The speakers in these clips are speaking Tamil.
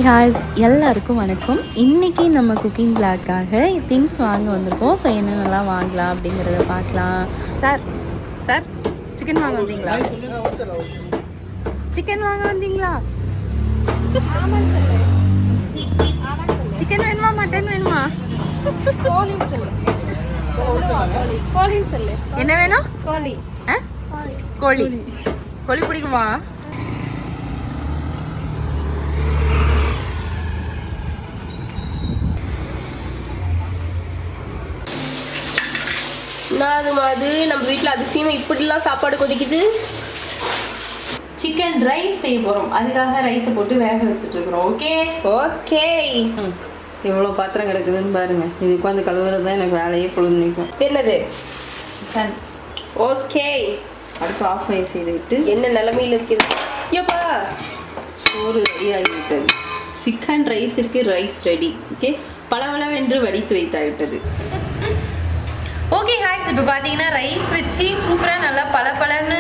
ஹாய்ஸ் எல்லாருக்கும் வணக்கம். இன்றைக்கி நம்ம குக்கிங் பிளாக்காக திங்ஸ் வாங்க வந்திருக்கோம். ஸோ என்னென்னலாம் வாங்கலாம் அப்படிங்கிறத பார்க்கலாம். சார் சார் சிக்கன் வாங்க வந்தீங்களா? சிக்கன் வாங்க வந்தீங்களா? சிக்கன் வேணுமா மட்டன் வேணுமா? என்ன வேணும்? கோழி. கோழி கோழி பிடிக்குமா? அது நம்ம வீட்டில் அதிசயமாக இப்படிலாம் சாப்பாடு கொதிக்குது. சிக்கன் ரைஸ் செய்ய போகிறோம். அதுக்காக ரைஸை போட்டு வேக வச்சுட்டு இருக்கிறோம். Okay okay. எவ்வளோ பாத்திரம் கிடக்குதுன்னு பாருங்க. இது உட்காந்து கழுவுறது தான் எனக்கு வேலையே பொழுது நிற்கும். என்னது? சிக்கன். ஓகே. அடுப்பு ஆஃப் பண்ணி செய்துவிட்டு என்ன நிலைமையில் இருக்குது? ஐயோப்பா, சோறு ரெடி ஆகிவிட்டது. சிக்கன் ரைஸ் இருக்கு, ரைஸ் ரெடி. ஓகே, பளபளவென்று வடித்து வைத்தாகிவிட்டது. ஓகே ஹாய்ஸ், இப்போ பார்த்தீங்கன்னா ரைஸ் வச்சு சூப்பராக நல்லா பளபளன்னு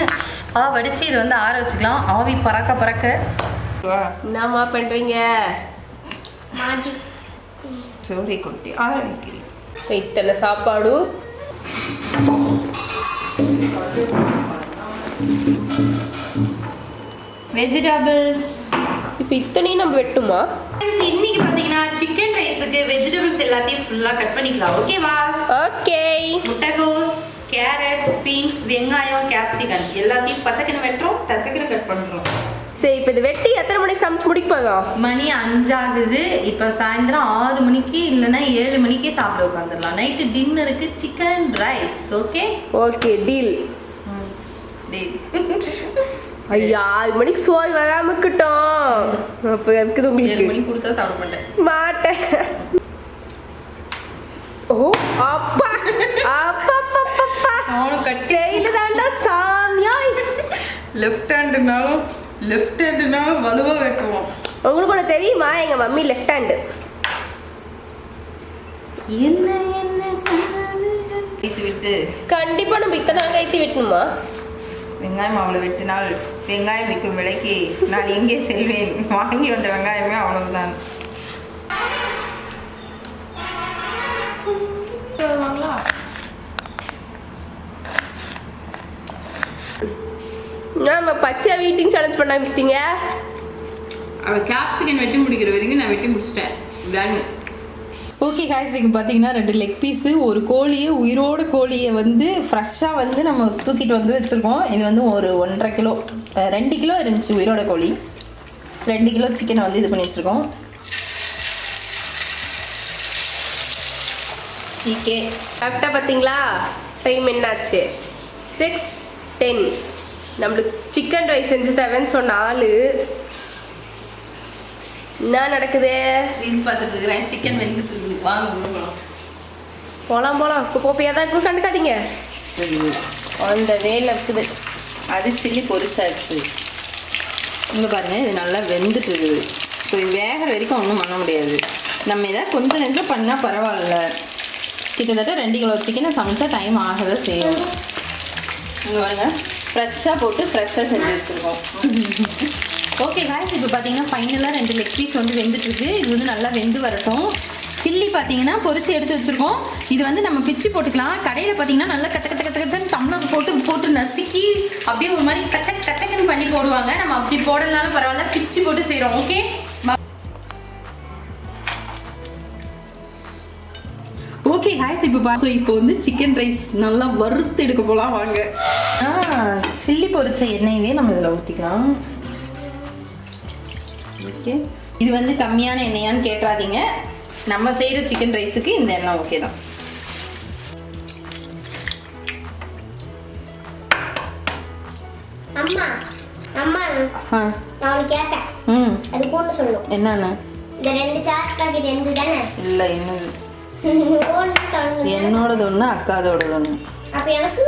வடித்து இது வந்து ஆற வச்சுக்கலாம். ஆவி பறக்க பறக்க. என்னம்மா பண்ணுறீங்க? சோறை கொட்டி ஆற வைக்கிறேன். இத்தனை சாப்பாடு வெஜிடபிள்ஸ் இப்போ இத்தனையும் நம்ம வெட்டுமா? இன்னைக்கு பார்த்தீங்கன்னா சிக்கன் ரைஸுக்கு வெஜிடபிள்ஸ் எல்லாத்தையும் ஃபுல்லாக கட் பண்ணிக்கலாம். ஓகேவா? ஓகே. முட்டைகோஸ், கேரட், பீன்ஸ், வெங்காயம், கேப்சிகன் எல்லாத்தையும் பச்சைக்கின வெட்டுறோம், தச்சக்கின கட் பண்ணுறோம். சரி, இப்போ இது வெட்டி எத்தனை மணிக்கு சமைச்சு முடிப்பாங்க? மணி 5 ஆகுது. இப்போ சாயந்தரம் 6 மணிக்கு இல்லைன்னா 7 மணிக்கு சாப்பிட உட்காந்துடலாம். நைட்டு டின்னருக்கு chicken rice. Okay okay, deal. Deal. ஐயா, 6 மணிக்கு சோறு வராம இருக்கட்டும். அப்போ இருக்குது உங்களுக்கு. 7 மணிக்கு கொடுத்தா சாப்பிட மாட்டேன். ஓ அப்பா அப்பா அப்பா, ஸ்டைல் தாண்டா சாமியா. லெஃப்ட் ஹேண்டுனாலும் வலுவா வெட்டுவோம். உங்களுக்கு ஒன்று தெரியுமா? எங்க மம்மி லெஃப்ட் ஹேண்டு. என்ன என்ன விட்டு கண்டிப்பா நம்ம இத்தனை கைத்தி வெட்டணுமா? வெங்காயம் அவ்வளோ வெட்டினால் வெங்காயம் விற்கும் விலைக்கு நான் எங்கே செல்வேன்? வாங்கி வந்த வெங்காயமே அவ்வளவுதான். நம்ம பச்சை வீட்டிங் சேலஞ்ச் பண்ண ஆரம்பிச்சிட்டீங்க. அவள் கேப்சிகன் வெட்டி முடிக்கிற வரைக்கும் நான் வெட்டி முடிச்சிட்டேன். டன். ஓகே காய்ஸ், இங்கே பார்த்தீங்கன்னா 2 லெக் பீஸு, ஒரு கோழியை உயிரோட கோழியை வந்து ஃப்ரெஷ்ஷாக வந்து நம்ம தூக்கிட்டு வந்து வச்சுருக்கோம். இது வந்து ஒரு 1.5 கிலோ 2 கிலோ இருந்துச்சு உயிரோட கோழி. 2 கிலோ சிக்கனை வந்து இது பண்ணி வச்சுருக்கோம். ஓகே, கரெக்டாக பார்த்தீங்களா? டைம் என்னாச்சு? 6:10. நம்மளுக்கு சிக்கன் ரைஸ் செஞ்சு தரேன்னு சொன்ன ஆள் என்ன நடக்குது? ரீல்ஸ் பார்த்துட்டு இருக்கிறேன். சிக்கன் வெந்துட்டு இருக்குது. வாங்க போகலாம். இப்போ போப்பியாக தான் இருக்கும், கண்டுக்காதீங்க. அந்த வேலை இருக்குது. அது சில்லி பொரிச்சாச்சு. இங்கே பாருங்கள், இது நல்லா வெந்துட்டு இருக்குது. ஸோ இது வேகிற வரைக்கும் ஒன்றும் பண்ண முடியாது. நம்ம எதாவது கொஞ்சம் நெஞ்சம் பண்ணால் பரவாயில்ல. கிட்டத்தட்ட 2 கிலோ சிக்கனை சமைச்சா டைம் ஆகதான் செய்யும். இங்கே பாருங்கள், ஃப்ரெஷ்ஷாக போட்டு ஃப்ரெஷ்ஷாக செஞ்சு வச்சுருக்கோம். ஓகே காய்ஸ், இப்போ பார்த்தீங்கன்னா ஃபைனலாக 2 லெக் பீஸ் வந்து வெந்துட்டுருக்கு. இது வந்து நல்லா வெந்து வரட்டும். சில்லி பார்த்தீங்கன்னா பொரிச்சு எடுத்து வச்சுருக்கோம். இது வந்து நம்ம பிச்சு போட்டுக்கலாம். கடையில் பார்த்தீங்கன்னா நல்லா கச்சன்னு டம்ளர் போட்டு நசுக்கி அப்படியே ஒரு மாதிரி கச்சக்குன்னு பண்ணி போடுவாங்க. நம்ம அப்படி போடலனாலும் பரவாயில்ல, பிச்சு போட்டு செய்கிறோம். ஓகே காய்ஸ், இப்போ வந்து சிக்கன் ரைஸ் நல்லா வறுத்து எடுக்க போகலாம். வாங்க. சில்லி பொரிச்ச எண்ணெயவே நம்ம இதில் ஊற்றிக்கலாம். ஓகே, இது வந்து கம்மியான எண்ணெயான்னு கேட்றாதீங்க. நம்ம செய்கிற சிக்கன் ரைஸுக்கு இந்த எண்ணெய் ஓகே தான். அம்மா அம்மா நான் கேட்டேன். அது போட்டு சொல்லணும். என்னன்னு? இந்த 2 சாஸ் பாக்கெட் எந்த தானே? இல்லை, என்னது? போட்டு சொல்லணும். என்னோடது ஒன்று, அக்காதோடது ஒன்று. அப்ப எனக்கு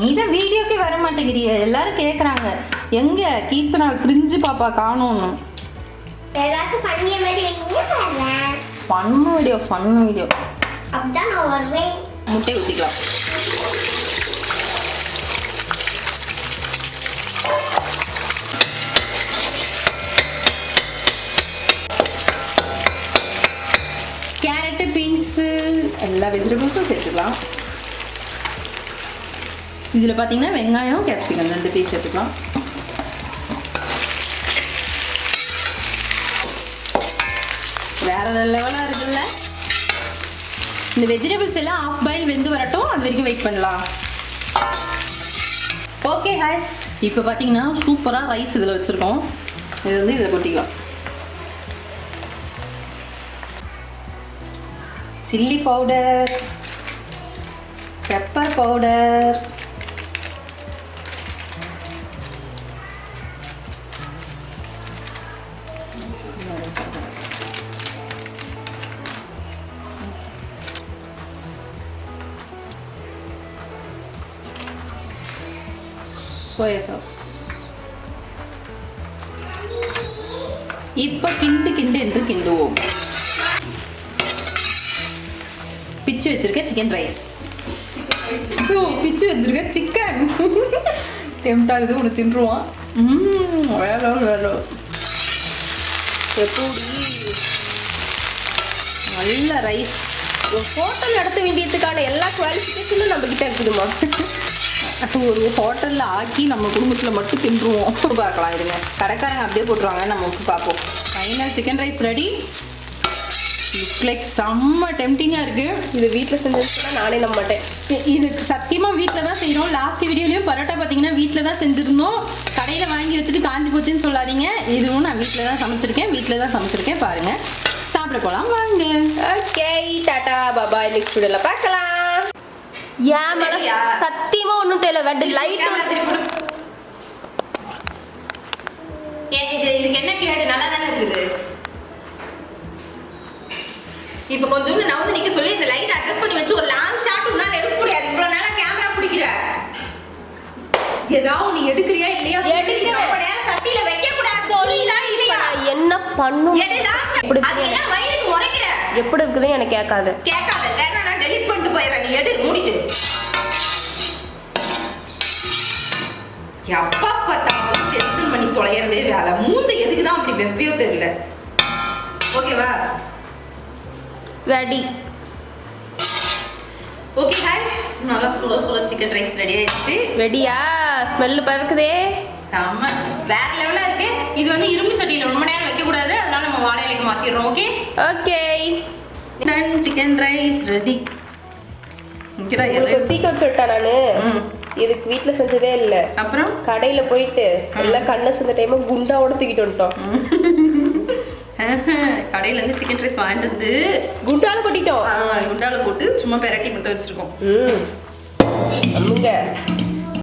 நீ தான் வீடியோக்கே வர மாட்டேங்கிறிய. எல்லாரும் கேட்குறாங்க, எங்கே கீர்த்தனா கிரிஞ்சு பாப்பா காணோன்னு. ஏதாச்சும் பண்ணிய மாதிரி வைங்க. ஃபன் வீடியோ அப்பதான் நான் வருவேன். முட்டை ஊற்றிக்கலாம். எல்லா வெஜிடபிள்ஸும் சேர்த்துக்கலாம். இதில் பார்த்தீங்கன்னா வெங்காயம் கேப்சிகம் ரெண்டுத்தையும் சேர்த்துக்கலாம். வேற லெவலாக இருக்குல்ல. இந்த வெஜிடபிள்ஸ் எல்லாம் ஆஃப் பாயில் வெந்து வரட்டும், அது வரைக்கும் வெயிட் பண்ணலாம். ஓகே ஹாய்ஸ், இப்போ பார்த்தீங்கன்னா சூப்பராக ரைஸ் இதில் வச்சுருக்கோம். இது வந்து இதில் கொட்டிக்கலாம். Chilli powder, pepper powder, soya sauce. இப்போ கிண்டு என்று கிண்டுவோம். பிச்சு வச்சிருக்க சிக்கன் ரைஸ். பிச்சு வச்சிருக்க சிக்கன் டெம்ட் ஆகுது, ஒன்று தின்றுவான். வேற எப்படி நல்ல ரைஸ். ஒரு ஹோட்டல் நடத்த வேண்டியதுக்கான எல்லா குவாலிஃபிகேஷனும் நம்ம கிட்ட இருக்குதுமா. ஒரு ஹோட்டலில் ஆக்கி நம்ம குடும்பத்தில் மட்டும் தின்றுவோம். உப்பு பார்க்கலாம் இருங்க, கடைக்காரங்க அப்படியே போட்டுருவாங்க, நம்ம உப்பு பார்ப்போம். Final chicken rice ready. Look like செம்ம டெம்டிங்காக இருக்குது. இது வீட்டில் செஞ்சதுன்னா நானே நம்ப மாட்டேன். இதுக்கு சத்தியமாக வீட்டில் தான் செய்கிறோம். லாஸ்ட் வீடியோலையும் பரோட்டா பார்த்தீங்கன்னா வீட்டில் தான் செஞ்சுருந்தோம். கடையில் வாங்கி வச்சுட்டு காஞ்சி போச்சுன்னு சொல்லாதீங்க. இதுவும் நான் வீட்டில் தான் சமைச்சிருக்கேன். பாருங்கள், சாப்பிட போகலாம் வாங்க. ஓகே, டாடா பாபாய். நெக்ஸ்ட் வீடியோவில் பார்க்கலாம். ஏன் மேல சத்தியமா ஒன்றும் தெரியல. வேண்ட லைட் இதுக்கு என்ன கேடு? நல்லா தானே இருக்குது. இப்போ கொஞ்சம் நான் நீங்க சொல்லி இந்த லைட் அட்ஜஸ்ட் பண்ணி வச்சு ஒரு லாங் ஷாட் உன்னால எடுக்க முடியாது. இவ்வளவு நாளா கேமரா பிடிக்கிற ஏதாவது நீ எடுக்கறியா இல்லையா? சட்டியில வைக்க கூடாது. சொல்லிடா இல்லையா? என்ன பண்ணும்? எப்படி இருக்குதுன்னு எனக்கு கேட்காது. நான் டெலீட் பண்ணிட்டு போயிடுறேன். நீ எடு, மூடிட்டு. எப்ப பார்த்தாலும் டென்ஷன் பண்ணி தொலைகிறதே வேலை. மூஞ்சை எதுக்கு தான் அப்படி வெப்பையோ தெரியல. ஓகேவா? ரெடி. ஓகே गाइस, நல்லா சுட சிக்கன் ரைஸ் ரெடி ஆயிடுச்சு. ரெடியா? ஸ்மெல் பறக்குதே. செம்ம வேற லெவலா இருக்கு. இது வந்து இரும்பு சட்டியில ரொம்ப நேரம் வைக்க கூடாது, அதனால நம்ம வாழை இலைக்கு மாத்திடுறோம். Okay okay, done chicken rice ready. இங்கடா உங்களுக்கு சீக்கிரம் சொல்லிட்டேன் நானு. இதுக்கு வீட்டில் செஞ்சதே இல்லை. அப்புறம் கடையில் போயிட்டு எல்லாம் கண்ணை செஞ்ச டைம் குண்டாவோட தூக்கிட்டு வந்துட்டோம். கடையில இருந்து சிக்கன் ரைஸ் வாங்கிட்டு வந்து குண்டால கொட்டிட்டோம். குண்டால போட்டு சும்மா பெரட்டி மட்டும் வச்சிருக்கோம். அம்முங்க